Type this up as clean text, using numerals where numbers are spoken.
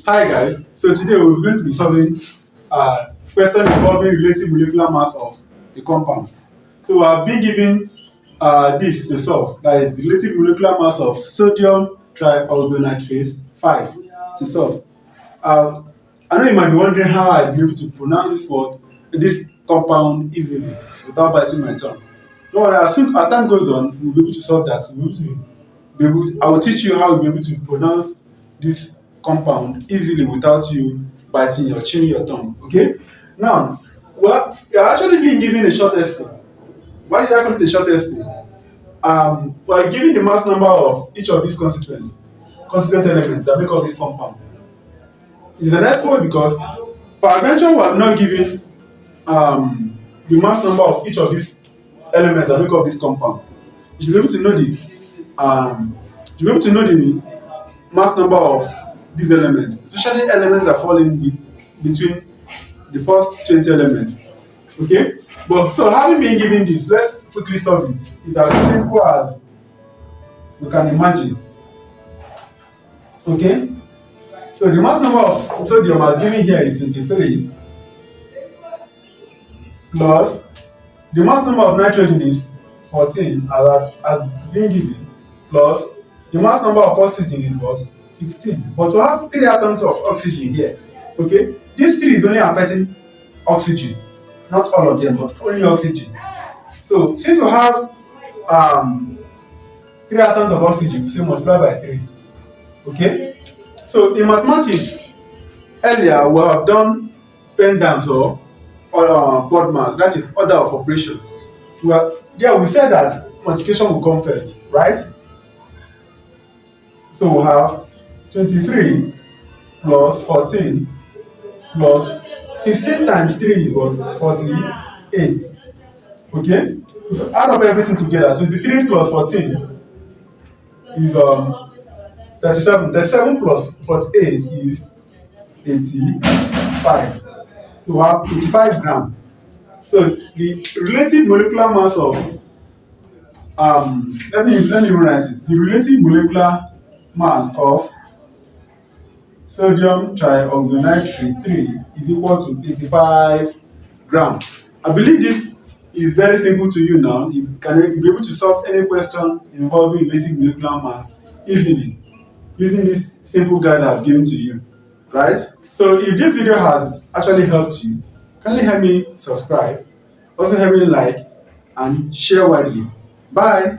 Hi guys, so today we're going to be solving question involving relative molecular mass of a compound. So we have been given this to solve, that is the relative molecular mass of sodium trioxonitrate 5 to solve. I know you might be wondering how I'll be able to pronounce this compound easily without biting my tongue. No worry, as time goes on, we'll be able to solve that. I will teach you how you'll be able to pronounce this compound easily without you biting or chewing your tongue. Okay? Now, well, you're actually being given a short expo. Why did I call it a short expo? We're given the mass number of each of these constituent elements that make up this compound. It's an expo because peradventure we have not given the mass number of each of these elements that make up this compound. You should be able to know the mass number of these elements, especially elements that fall in between the first 20 elements. Okay? But so having been given this, let's quickly solve it. It's as simple as we can imagine. Okay? So the mass number of sodium as given here is 23 plus the mass number of nitrogen is 14 as being given plus the mass number of oxygen is what? 16. But we have 3 atoms of oxygen here. Okay? This 3 is only affecting oxygen, not all of them, but only oxygen. So since we have 3 atoms of oxygen, we say multiply by 3. Okay? So in mathematics, earlier we have done pen downs or board mass, that is order of operation. We said that multiplication will come first, right? So we have 23 plus 14 plus 15 times 3 is what? 48. Okay? If you add up everything together, 23 plus 14 is 37. 37 plus 48 is 85. So we have 85 grams. So the relative molecular mass of let me write it. The relative molecular mass of sodium trioxonitrate 3 is equal to 85 grams. I believe this is very simple to you now. You can be able to solve any question involving relative molecular mass easily using this simple guide I've given to you, right? So if this video has actually helped you, kindly help me subscribe, also help me like and share widely. Bye.